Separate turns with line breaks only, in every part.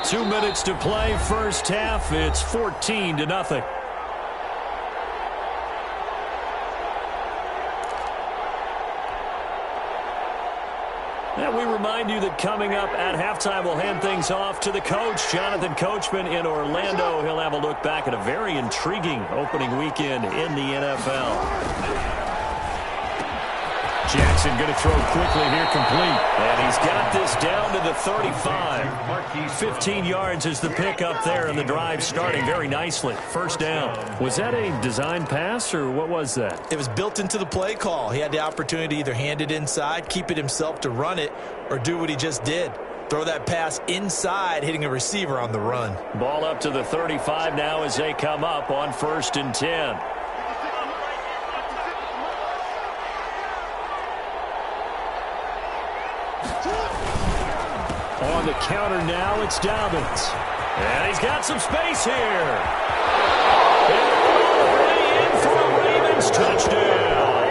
2 minutes to play first half. It's 14-0. And we remind you that coming up at halftime, we'll hand things off to the coach, Jonathan Coachman in Orlando. He'll have a look back at a very intriguing opening weekend in the NFL. Jackson going to throw quickly here, complete. And he's got this down to the 35. 15 yards is the pickup there, and the drive starting very nicely. First down. Was that a design pass, or what was that?
It was built into the play call. He had the opportunity to either hand it inside, keep it himself to run it, or do what he just did. Throw that pass inside, hitting a receiver on the run. Ball up to the 35 now as they come up on 1st and 10. On the counter now, it's Dobbins. And he's got some space here. And in for a Ravens touchdown.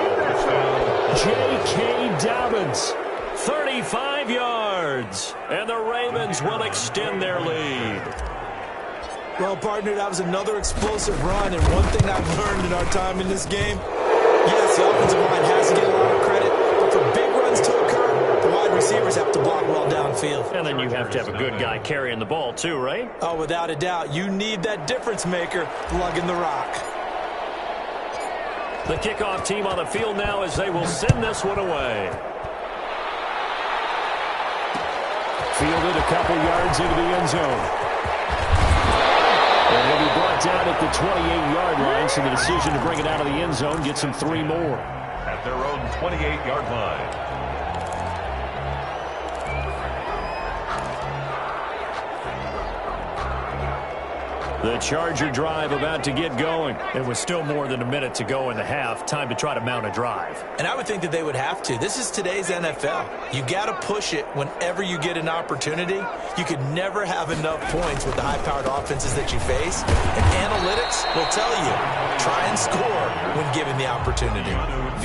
J.K. Dobbins, 35 yards. And the Ravens will extend their lead. Well, partner, that was another explosive run. And one thing I've learned in our time in this game, yes, the offensive line has to get a lot of credit. But for big runs to occur, the wide receivers have to block well downfield. And then you have to have a good guy carrying the ball too, right? Oh, without a doubt. You need that difference maker lugging the rock. The kickoff team on the field now as they will send this one away. Fielded a couple yards into the end zone. And he'll be brought down at the 28-yard line, so the decision to bring it out of the end zone gets him 3 more.
At their own 28-yard line.
The Charger drive about to get going. It was still more than a minute to go in the half. Time to try to mount a drive.
And I would think that they would have to. This is today's NFL. You got to push it whenever you get an opportunity. You could never have enough points with the high-powered offenses that you face. And analytics will tell you, try and score when given the opportunity.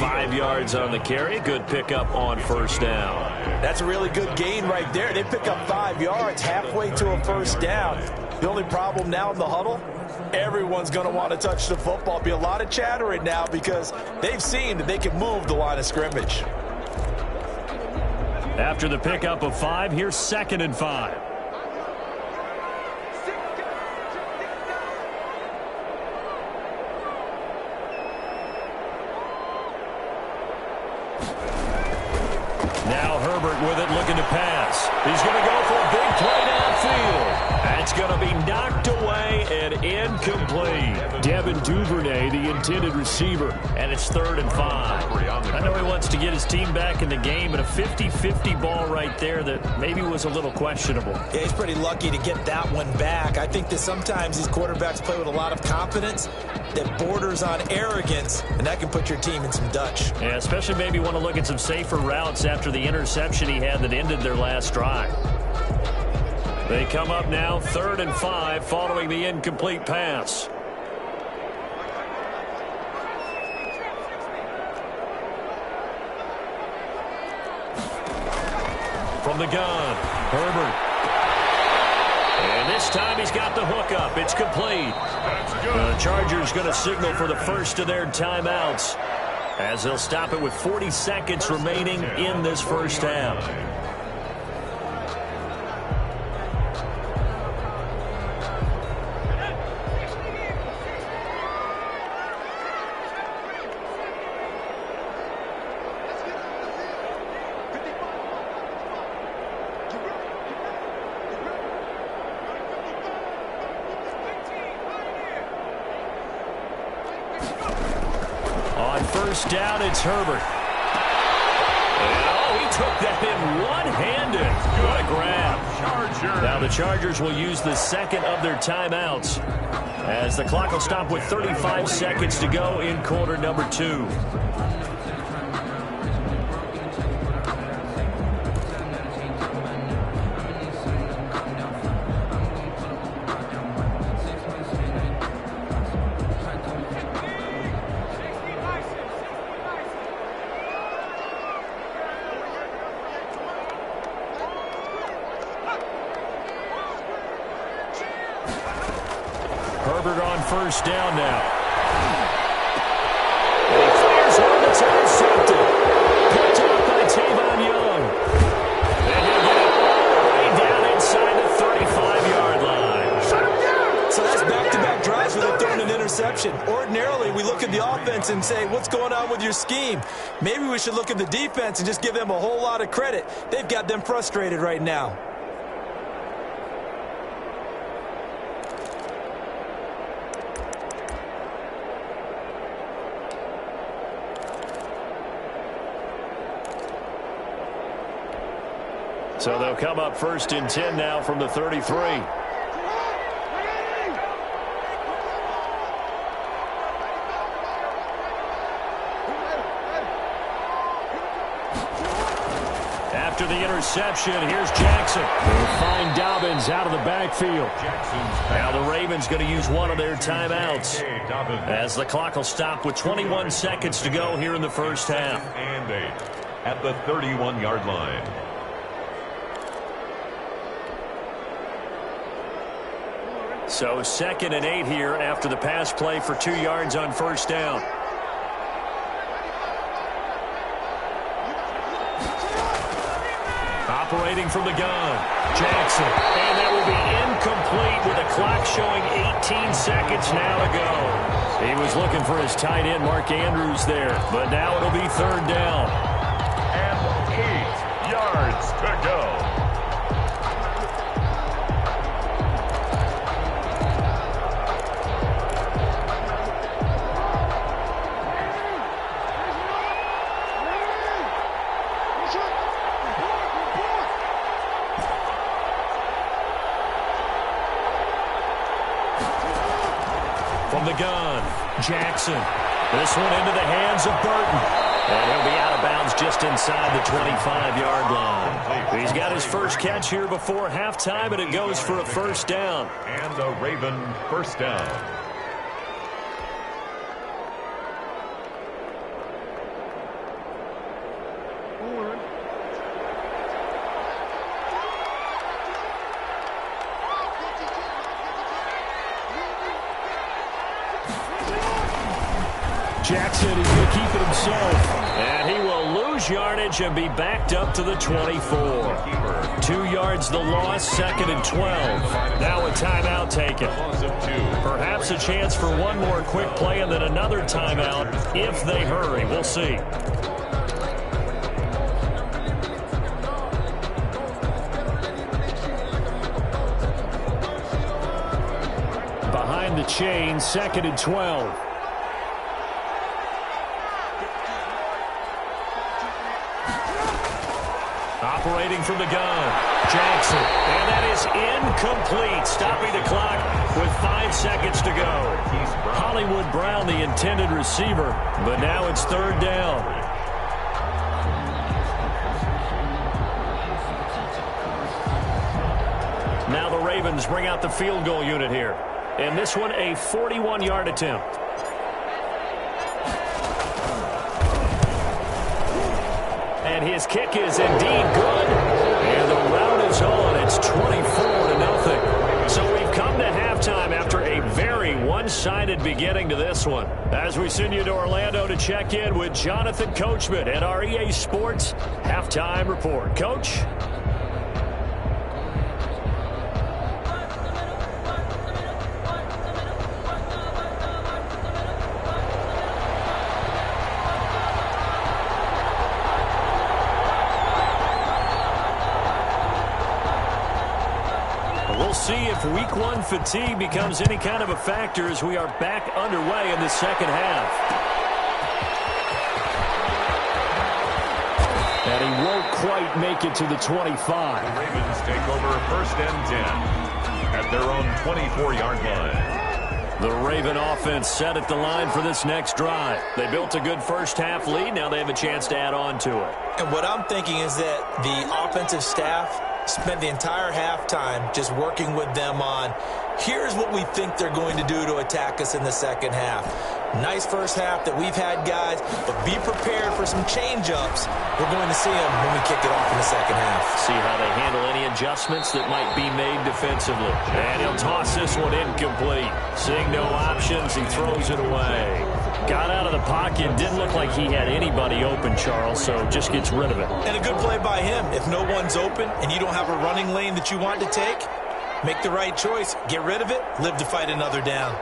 5 yards on the carry. Good pickup on 1st down.
That's a really good gain right there. They pick up 5 yards halfway to a 1st down. The only problem now in the huddle, everyone's going to want to touch the football. Be a lot of chatter right now because they've seen that they can move the line of scrimmage.
After the pickup of 5, here's 2nd and 5. Now Herbert with it, looking to pass. He's going to go for a big play downfield. That's going to be knocked away and incomplete. Devin Duvernay, the intended receiver, and it's 3rd and 5. I know he wants to get his team back in the game, but a 50-50 ball right there that maybe was a little questionable.
Yeah, he's pretty lucky to get that one back. I think that sometimes these quarterbacks play with a lot of confidence that borders on arrogance, and that can put your team in some Dutch.
Yeah, especially maybe want to look at some safer routes after the interception he had that ended their last drive. They come up now 3rd and 5 following the incomplete pass. From the gun, Herbert. And this time he's got the hook up. It's complete. The Chargers going to signal for the first of their timeouts as they'll stop it with 40 seconds remaining in this first half. First down, it's Herbert. And, oh, he took that in one-handed. What a grab. Now the Chargers will use the second of their timeouts as the clock will stop with 35 seconds to go in quarter number 2. Herbert on first down now. And he fires one that's intercepted. Picked off by Tavon Young. And he'll get it all the way down inside the 35-yard line.
So that's back-to-back drives where they've thrown an interception. Ordinarily, we look at the offense and say, what's going on with your scheme? Maybe we should look at the defense and just give them a whole lot of credit. They've got them frustrated right now.
So they'll come up first and 10 now from the 33. After the interception, here's Jackson. They'll find Dobbins out of the backfield. Now the Ravens going to use one of their timeouts as the clock will stop with 21 seconds to go here in the first half.
And 8 at the 31-yard line.
So 2nd and 8 here after the pass play for 2 yards on first down. Operating from the gun, Jackson. And that will be incomplete with the clock showing 18 seconds now to go. He was looking for his tight end, Mark Andrews, there. But now it'll be 3rd down.
And 8 yards to go.
From the gun, Jackson. This one into the hands of Burton. And he'll be out of bounds just inside the 25-yard line. He's got his first catch here before halftime, and it goes for a first down.
And a Raven first down.
Jackson is going to keep it himself. And he will lose yardage and be backed up to the 24. 2 yards the loss, 2nd and 12. Now a timeout taken. Perhaps a chance for one more quick play and then another timeout if they hurry. We'll see. Behind the chain, 2nd and 12. Operating from the gun, Jackson. And that is incomplete, stopping the clock with 5 seconds to go. Hollywood Brown, the intended receiver, but now it's 3rd down. Now the Ravens bring out the field goal unit here. And this one a 41-yard attempt. And his kick is indeed good. And the route is on. It's 24-0. So we've come to halftime after a very one-sided beginning to this one. As we send you to Orlando to check in with Jonathan Coachman at our EA Sports Halftime Report. Coach? See if week one fatigue becomes any kind of a factor as we are back underway in the second half. And he won't quite make it to the 25.
The Ravens take over 1st and 10 at their own 24-yard line.
The Raven offense set at the line for this next drive. They built a good first half lead. Now they have a chance to add on to it.
And what I'm thinking is that the offensive staff spent the entire halftime just working with them on, here's what we think they're going to do to attack us in the second half. Nice first half that we've had, guys, but be prepared for some change-ups. We're going to see them when we kick it off in the second half.
See how they handle any adjustments that might be made defensively. And he'll toss this one incomplete. Seeing no options, he throws it away. Got out of the pocket, didn't look like he had anybody open, Charles, so just gets rid of it.
And a good play by him. If no one's open and you don't have a running lane that you want to take, make the right choice, get rid of it, live to fight another down.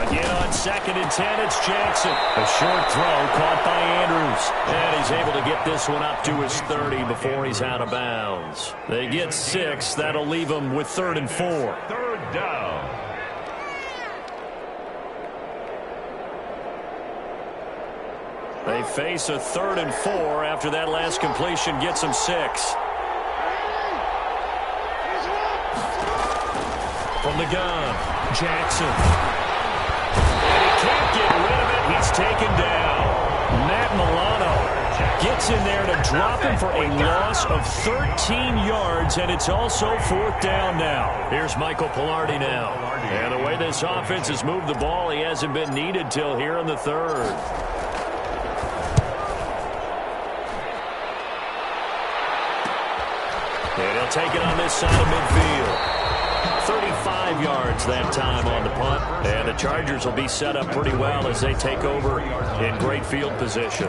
Again on 2nd and 10, it's Jackson. A short throw caught by Andrews. And he's able to get this one up to his 30 before he's out of bounds. They get 6. That'll leave him with 3rd and 4.
3rd down.
They face a 3rd and 4 after that last completion gets them 6. From the gun, Jackson. Can't get rid of it. He's taken down. Matt Milano gets in there to drop him for a loss of 13 yards, and it's also 4th down now. Here's Michael Pilardi now. And the way this offense has moved the ball, he hasn't been needed till here in the 3rd. And he'll take it on this side of midfield. 35 yards that time on the punt. And the Chargers will be set up pretty well as they take over in great field position.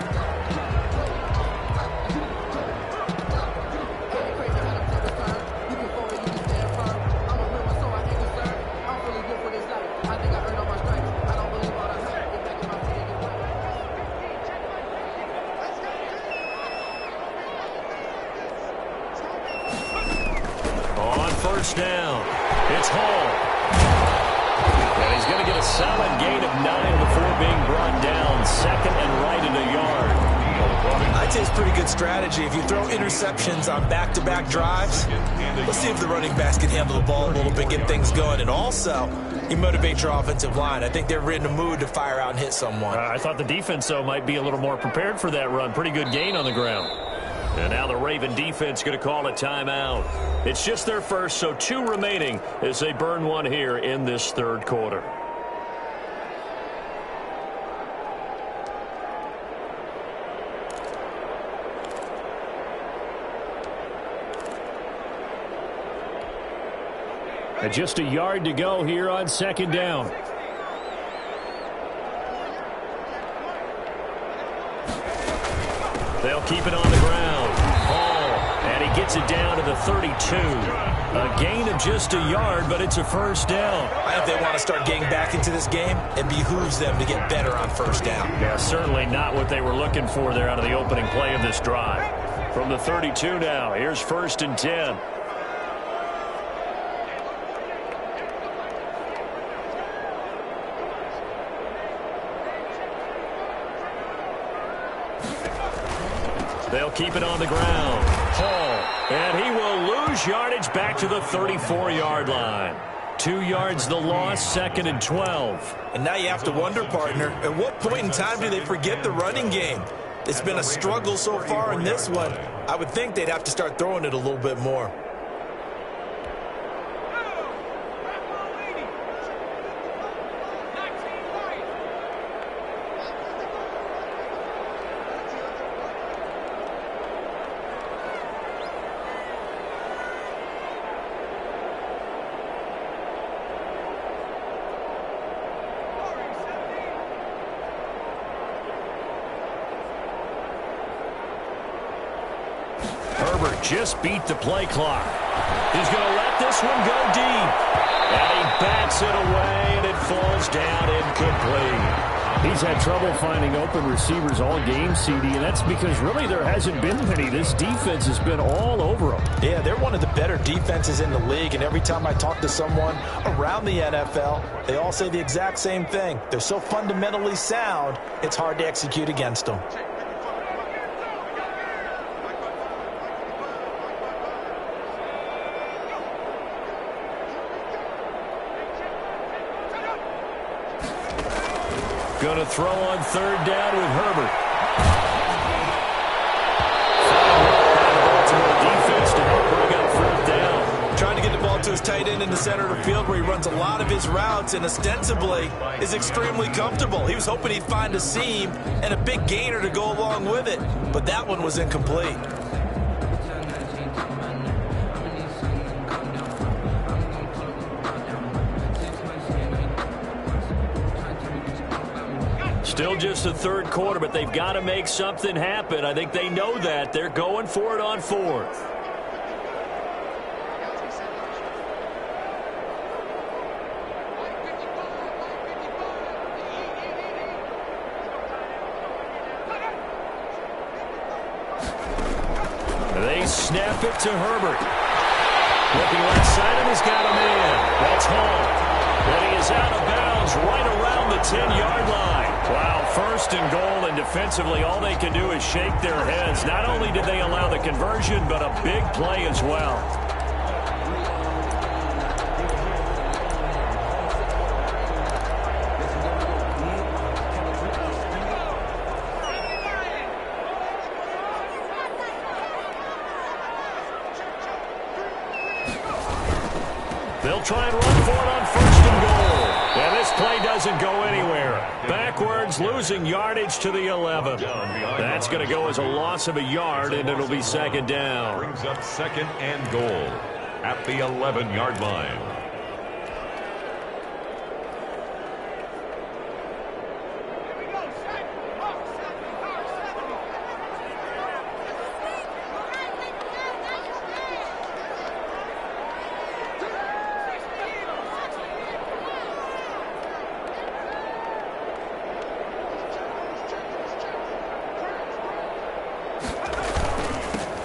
On 1st down. It's Hall. And he's going to get a solid gain of 9 before being brought down. 2nd and right at a yard.
I'd say it's pretty good strategy. If you throw interceptions on back-to-back drives, let's see if the running backs can handle the ball a little bit, get things going. And also, you motivate your offensive line. I think they're in the mood to fire out and hit someone.
I thought the defense, though, might be a little more prepared for that run. Pretty good gain on the ground. And now the Raven defense going to call a timeout. It's just their first, so 2 remaining as they burn one here in this 3rd quarter. And just a yard to go here on 2nd down. They'll keep it on the ground. Hall, and he gets it down to the 32. A gain of just a yard, but it's a 1st down.
If they want to start getting back into this game, it behooves them to get better on 1st down.
Yeah, certainly not what they were looking for there out of the opening play of this drive. From the 32 now, here's 1st and 10. They'll keep it on the ground. Hall, and he will lose yardage back to the 34-yard line. 2 yards the loss, 2nd and 12.
And now you have to wonder, partner, at what point in time do they forget the running game? It's been a struggle so far in this one. I would think they'd have to start throwing it a little bit more.
Just beat the play clock. He's going to let this one go deep. And he bats it away, and it falls down incomplete. He's had trouble finding open receivers all game, CD, and that's because really there hasn't been many. This defense has been all over them.
Yeah, they're one of the better defenses in the league, and every time I talk to someone around the NFL, they all say the exact same thing. They're so fundamentally sound, it's hard to execute against them.
Going to throw on 3rd down with Herbert. Baltimore defense to help bring up 4th down.
Trying to get the ball to his tight end in the center of the field where he runs a lot of his routes and ostensibly is extremely comfortable. He was hoping he'd find a seam and a big gainer to go along with it, but that one was incomplete.
Still just the third quarter, but they've got to make something happen. I think they know that. They're going for it on fourth. They snap it to Herbert. Looking left side, and he's got a man. That's home. And he is out of bounds right around the 10-yard line. Wow, first and goal, and defensively all they can do is shake their heads. Not only did they allow the conversion, but a big play as well. They'll try and run for it on first and goal. And this play doesn't go anywhere. Backwards, losing yardage to the 11. That's going to go as a loss of a yard, and it'll be second down.
Brings up second and goal at the 11-yard line.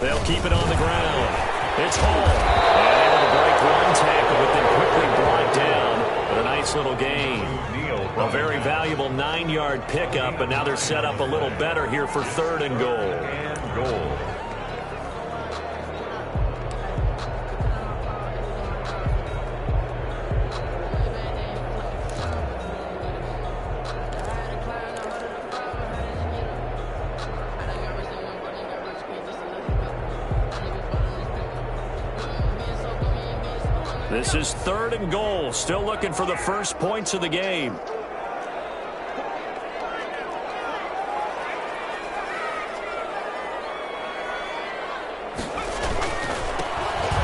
They'll keep it on the ground. It's home. And able to break one tackle, but then quickly brought down. But a nice little gain. A very valuable 9-yard pickup, but now they're set up a little better here for third and goal. This is third and goal. Still looking for the first points of the game.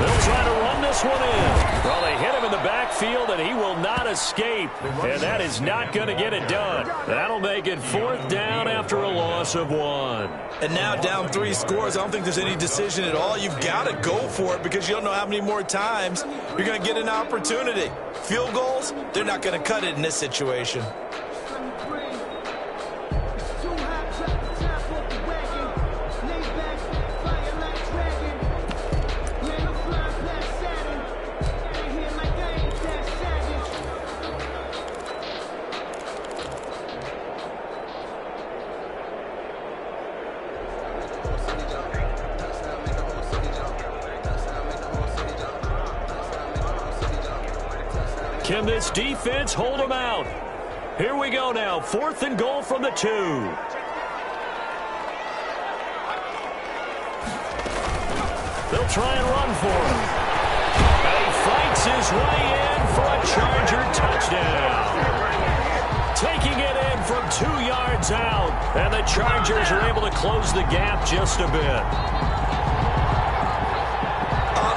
They'll try to run this one in. Well, they hit him in the backfield, and he will not escape. And that is not going to get it done. That'll make it fourth down after a loss of 1.
And now down 3 scores. I don't think there's any decision at all. You've got to go for it because you don't know how many more times you're going to get an opportunity. Field goals, they're not going to cut it in this situation.
Can this defense hold them out? Here we go now. Fourth and goal from the 2. They'll try and run for him. And he fights his way in for a Charger touchdown. Taking it in from 2 yards out. And the Chargers are able to close the gap just a bit.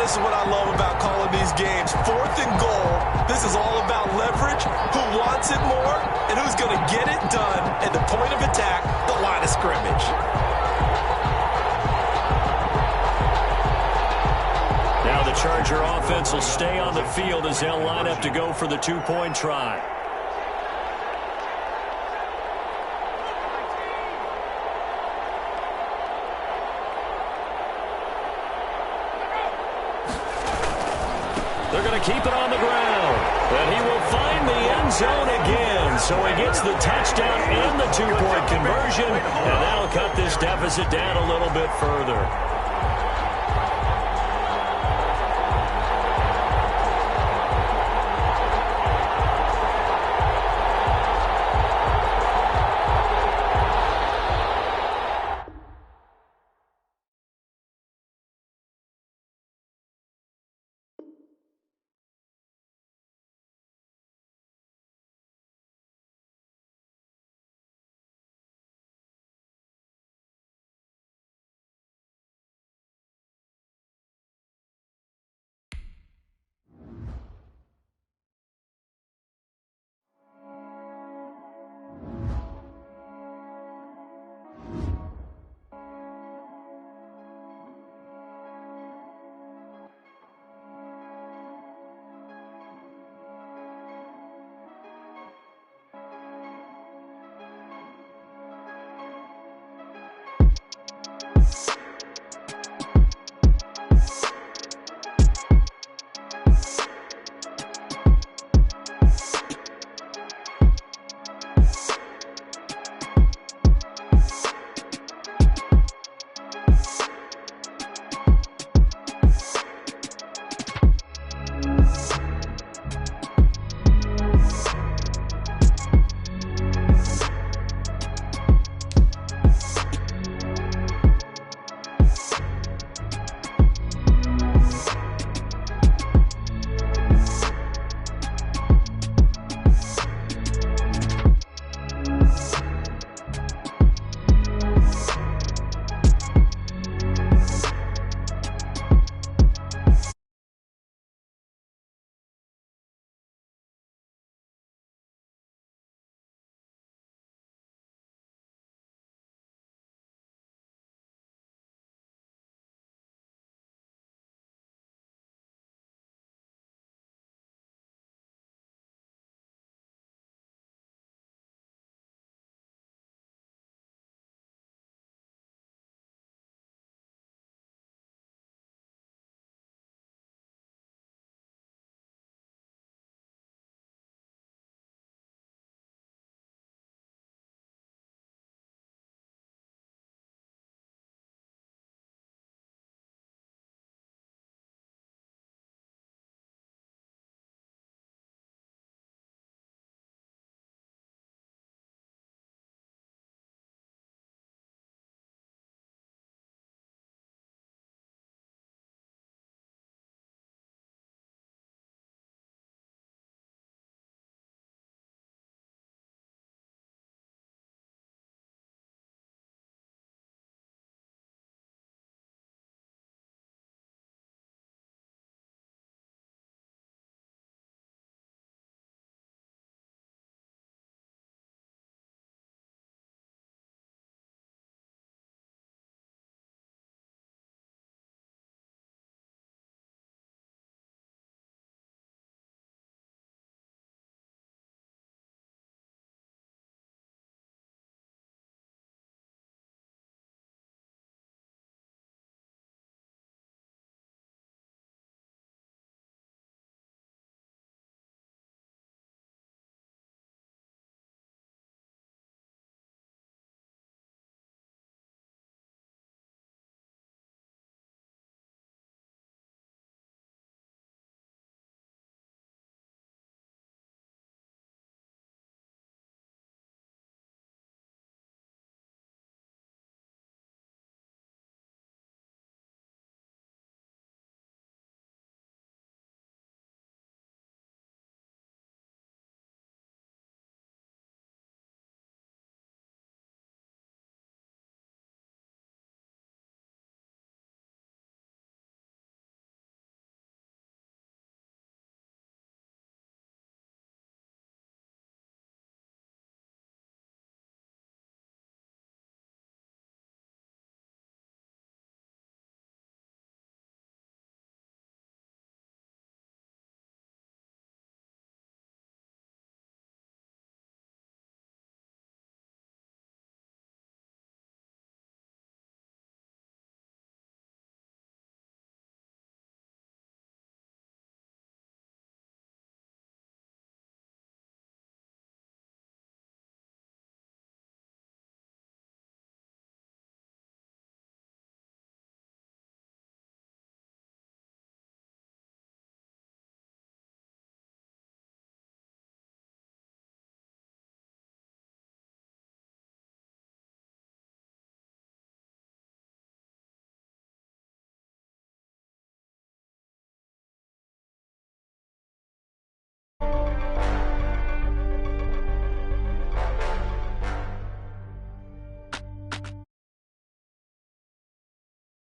This is what I love about calling these games. Fourth and goal. This is all about leverage, who wants it more, and who's going to get it done at the point of attack, the line of scrimmage.
Now the Charger offense will stay on the field as they'll line up to go for the 2-point try. They're going to keep it on the ground. And he will find the end zone again. So he gets the touchdown and the 2-point conversion. And that'll cut this deficit down a little bit further.